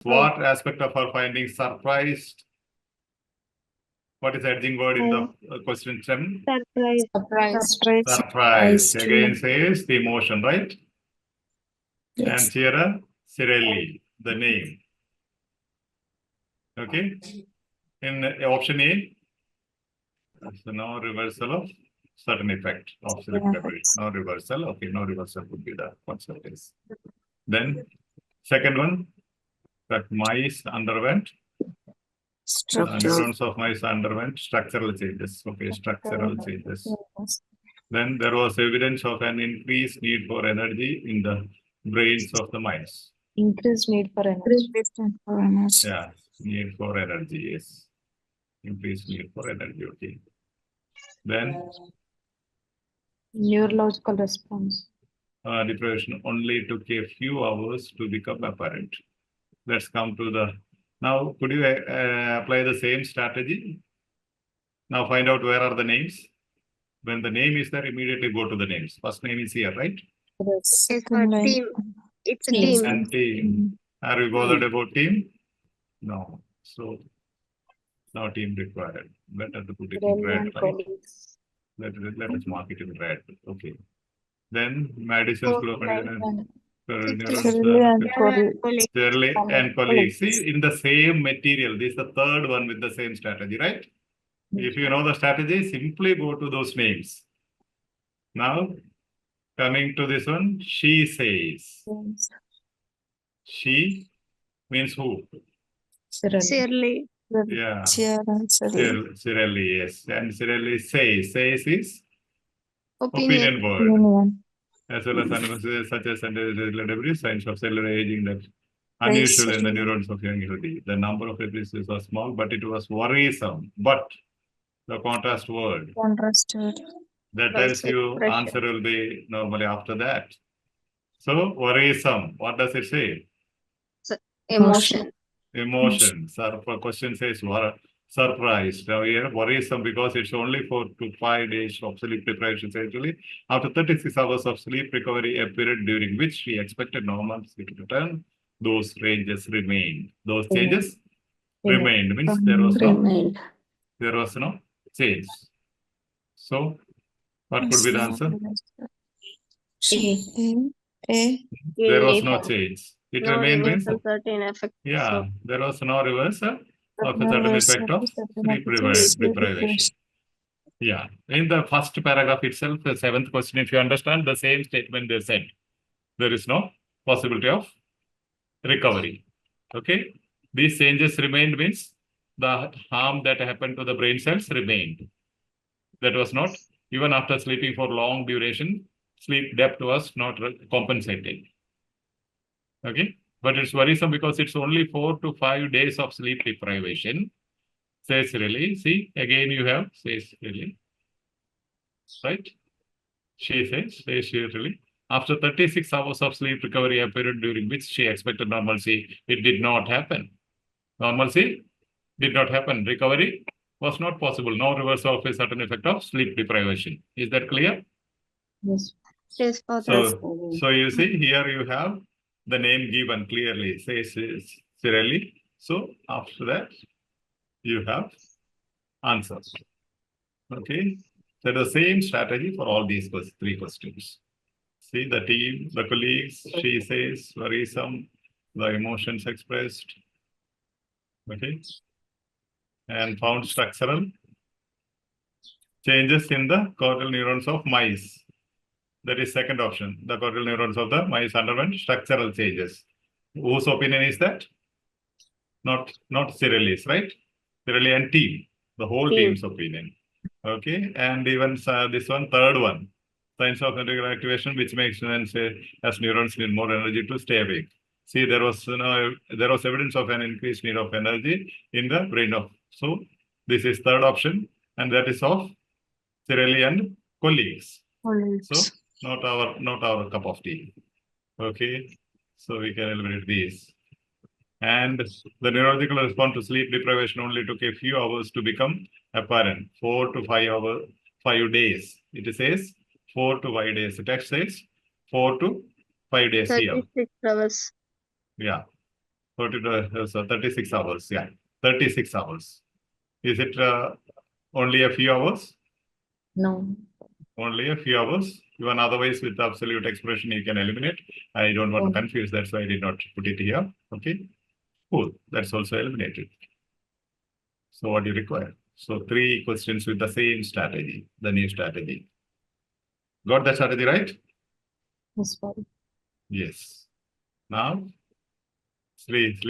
What aspect of our findings surprised? What is the edging word in the question 10? Surprise. Again says the emotion, right? Yes. And here, Cirelli, the name. Okay. In option A, so no reversal of certain effect of sleep deprivation. No reversal. Okay, no reversal would be the concept is. Then second one, that mice underwent neurons of mice underwent structural changes. Okay, structural changes. Then there was evidence of an increased need for energy in the brains of the mice. Increased need for energy. Yeah, need for energy, yes. Increased need for energy, okay. Then Neurological response. deprivation only took a few hours to become apparent. Let's come to the, now could you apply the same strategy? Now find out where are the names. When the name is there, immediately go to the names. First name is here, right? Yes. Team. It's a team. And team. Are we bothered about team? No. So now team required. Better to put it in red, right? Let us mark it in red. Okay. Then Madison's group Shirley and colleagues. See, in the same material. This is the third one with the same strategy, right? If you know the strategy, simply go to those names. Now, coming to this one, she says. She means who? Shirley. Yeah. Cirelli, yes. And Cirelli says. Says is opinion word. As well as animals such as debris, signs of cellular aging that unusual in the neurons of young healthy. The number of episodes was small, but it was worrisome. But the contrast word. That tells you answer will be normally after that. So worrisome. What does it say? Emotion. Emotion. Question says surprised. Now here worrisome because it's only 4 to 5 days of sleep deprivation actually. After 36 hours of sleep recovery, a period during which she expected normal sleep to return, those ranges remained. Those changes remained. Means there was no change. So what could be the answer? There was no change. It remained means yeah, there was no reversal of a certain effect of sleep deprivation. Yeah. In the first paragraph itself, the 7th question, if you understand the same statement they said, there is no possibility of recovery. Okay. These changes remained means the harm that happened to the brain cells remained. That was not, even after sleeping for long duration, sleep depth was not compensated. Okay. But it's worrisome because it's only 4 to 5 days of sleep deprivation. Says really. See, again you have says really. Right? She says really. After 36 hours of sleep recovery, a period during which she expected normalcy, it did not happen. Normalcy did not happen. Recovery was not possible. No reversal of a certain effect of sleep deprivation. Is that clear? Yes. Yes, So you see here you have the name given clearly, says Cirelli. So after that, you have answers. Okay. So the same strategy for all these 3 questions. See the team, the colleagues, she says, worrisome, the emotions expressed. Okay. And found structural changes in the cortical neurons of mice. That is second option. The cortical neurons of the mice underwent structural changes. Whose opinion is that? Not Cirelli's, right? Cirelli and team, the whole team's opinion. Okay, and even this one, third one, signs of neural activation, which makes sense as neurons need more energy to stay awake. See, there was evidence of an increased need of energy in the brain of. So this is third option, and that is of Cirelli and colleagues. So not our cup of tea. Okay, so we can eliminate these. And the neurological response to sleep deprivation only took a few hours to become apparent. 4 to 5 days. It says 4 to 5 days. The text says 4 to 5 days here. 36 hours. Yeah. 36 hours. Yeah, 36 hours. Is it only a few hours? No. Only a few hours. Even otherwise, with the absolute expression, you can eliminate. I don't want to Oh. confuse. That's why I did not put it here. Okay. Cool. That's also eliminated. So what do you require? So 3 questions with the same strategy, the new strategy. Got that strategy right? Yes, sir. Yes. Now, sleep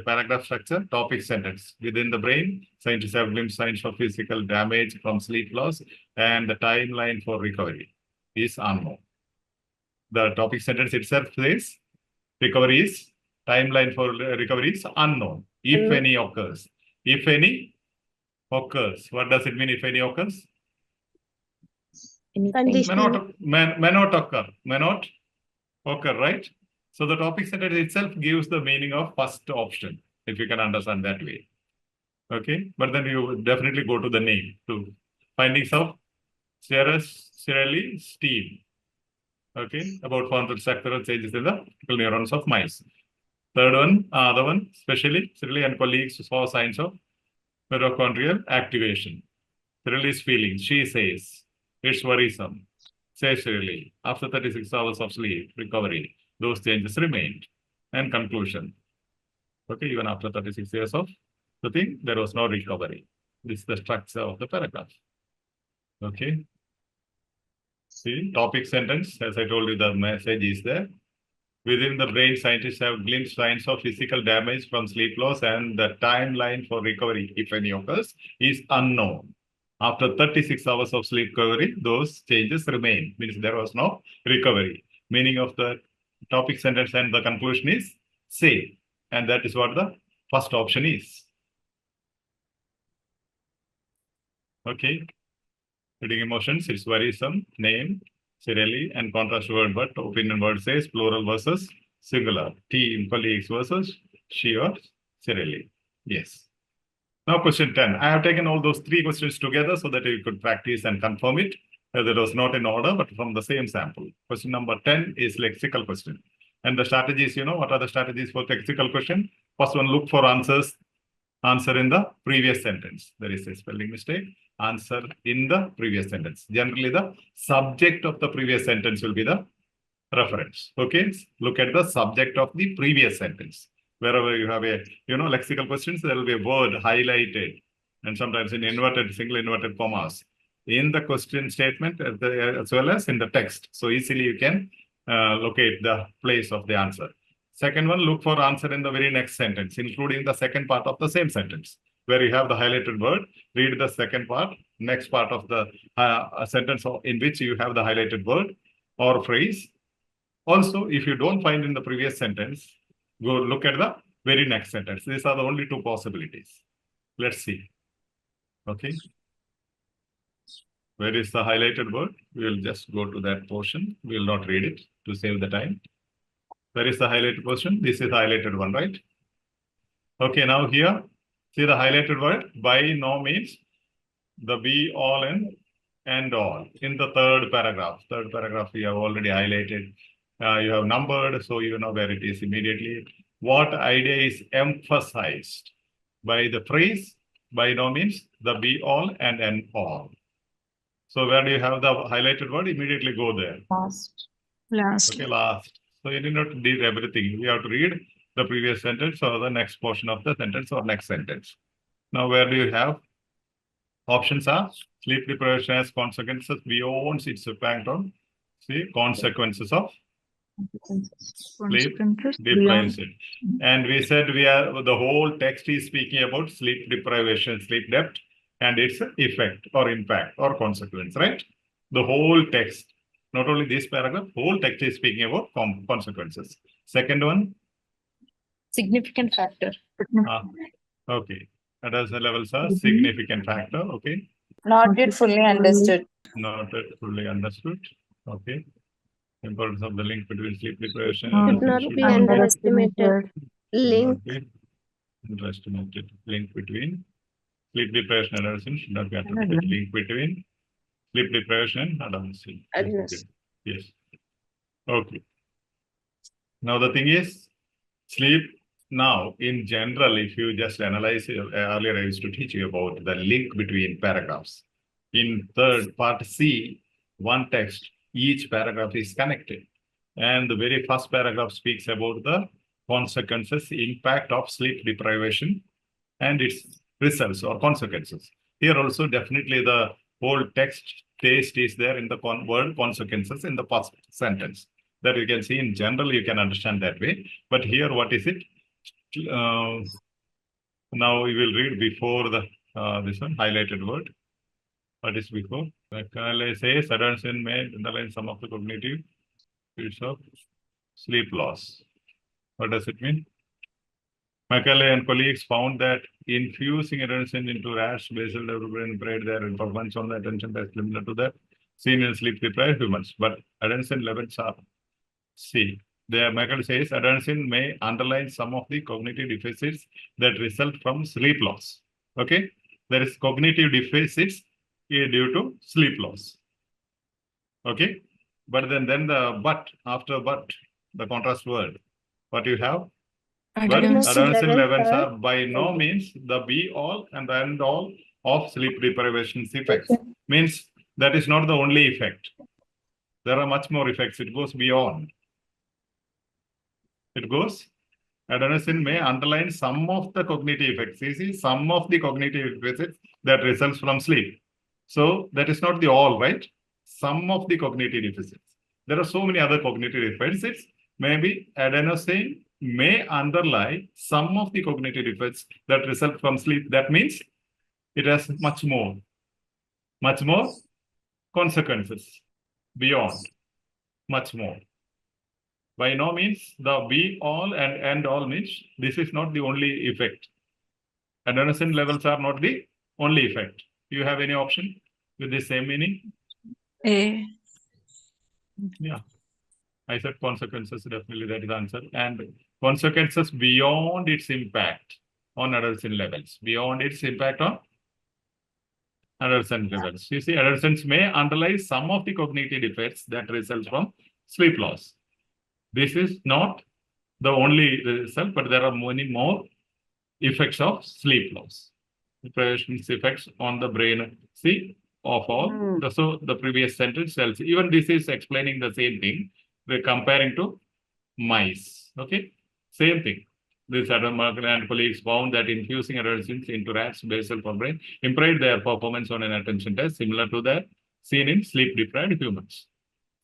paragraph structure, topic sentence. Within the brain, scientists have glimpsed signs of physical damage from sleep loss, and the timeline for recovery is unknown. The topic sentence itself says recovery is, timeline for recovery is unknown, if any occurs. If any occurs. What does it mean if any occurs? Conditional. May not occur. May not occur, right? So the topic sentence itself gives the meaning of first option, if you can understand that way. Okay, but then you definitely go to the name too. Findings of cerebrally steam. Okay, about frontal structural changes in the optical neurons of mice. Third one, other one, especially Shirley and colleagues saw signs of mitochondrial activation. Shirley's feelings, she says, it's worrisome. Says Shirley, after 36 hours of sleep recovery, those changes remained. And conclusion. Okay, even after 36 years of the thing, there was no recovery. This is the structure of the paragraph. Okay. See, topic sentence, as I told you, the message is there. Within the brain, scientists have glimpsed signs of physical damage from sleep loss, and the timeline for recovery, if any occurs, is unknown. After 36 hours of sleep recovery, those changes remain. Means there was no recovery. Meaning of the topic sentence and the conclusion is same. And that is what the first option is. Okay. Reading emotions, it's worrisome, name, serially, and contrast word, but opinion word says plural versus singular. Team, colleagues versus she or serially. Yes. Now question 10. I have taken all those 3 questions together so that you could practice and confirm it. That was not in order, but from the same sample. Question number 10 is lexical question. And the strategies, what are the strategies for lexical question? First one, look for answer in the previous sentence. There is a spelling mistake. Answer in the previous sentence. Generally, the subject of the previous sentence will be the reference. Okay. Look at the subject of the previous sentence. Wherever you have a, lexical questions, there will be a word highlighted and sometimes in single inverted commas in the question statement as well as in the text. So easily you can locate the place of the answer. Second one, look for answer in the very next sentence, including the second part of the same sentence. Where you have the highlighted word, read the second part, next part of the sentence in which you have the highlighted word or phrase. Also, if you don't find in the previous sentence, go look at the very next sentence. These are the only 2 possibilities. Let's see. Okay. Where is the highlighted word? We will just go to that portion. We will not read it to save the time. Where is the highlighted portion? This is the highlighted one, right? Okay, now here, see the highlighted word. By no means the be all and all. In the third paragraph. Third paragraph we have already highlighted. You have numbered, so you know where it is immediately. What idea is emphasized by the phrase by no means the be all and end all. So where do you have the highlighted word? Immediately go there. Last. Okay, last. So you need not read everything. We have to read the previous sentence or the next portion of the sentence or next sentence. Now where do you have? Options are sleep deprivation has consequences beyond its impact on consequences of sleep deprivation. And we said the whole text is speaking about sleep deprivation, sleep debt, and its effect or impact or consequence, right? The whole text, not only this paragraph, whole text is speaking about consequences. Second one. Significant factor. Okay. That is the levels are significant factor. Okay. Not yet fully understood. Not yet fully understood. Okay. Importance of the link between sleep deprivation Should not be underestimated. Link. Underestimated link between sleep deprivation and adolescence should not be underestimated. Link between sleep deprivation and adolescence. Yes. Okay. Now the thing is, sleep now, in general, if you just analyze, earlier I used to teach you about the link between paragraphs. In third part C, one text, each paragraph is connected. And the very first paragraph speaks about the consequences, impact of sleep deprivation and its results or consequences. Here also definitely the whole text taste is there in the word consequences in the past sentence. That you can see in general, you can understand that way. But here, what is it? Now we will read before the this one highlighted word. What is before? Macaulay says adolescent may underline some of the cognitive effects of sleep loss. What does it mean? Macaulay and colleagues found that infusing adolescent into rash basal development impaired their performance on the attention test similar to that seen in sleep deprived humans. But adolescent levels are C. There, Michael says adolescent may underline some of the cognitive deficits that result from sleep loss. Okay, there is cognitive deficits due to sleep loss. Okay, but then the but after but the contrast word, what you have? But adolescent levels are by no means the be all and the end all of sleep deprivation effects. Means that is not the only effect. There are much more effects. It goes beyond. It goes, adolescent may underline some of the cognitive effects. You see, some of the cognitive effects that results from sleep. So that is not the all, right? Some of the cognitive deficits. There are so many other cognitive deficits. Maybe adenosine may underlie some of the cognitive effects that result from sleep. That means it has much more consequences beyond, much more. By no means the be all and end all means this is not the only effect. Adenosine levels are not the only effect. Do you have any option with the same meaning? A. Yeah. I said consequences, definitely that is the answer. And consequences beyond its impact on adolescent levels. Beyond its impact on adolescent levels. You see, adolescents may underlie some of the cognitive defects that result from sleep loss. This is not the only result, but there are many more effects of sleep loss. Deprivation's effects on the brain, see, of all. So the previous sentence tells, even this is explaining the same thing. We're comparing to mice, okay? Same thing. This Adam and colleagues found that infusing adolescents into rats basal for brain impaired their performance on an attention test similar to that seen in sleep-deprived humans.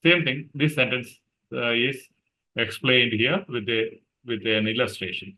Same thing. This sentence is explained here with an illustration.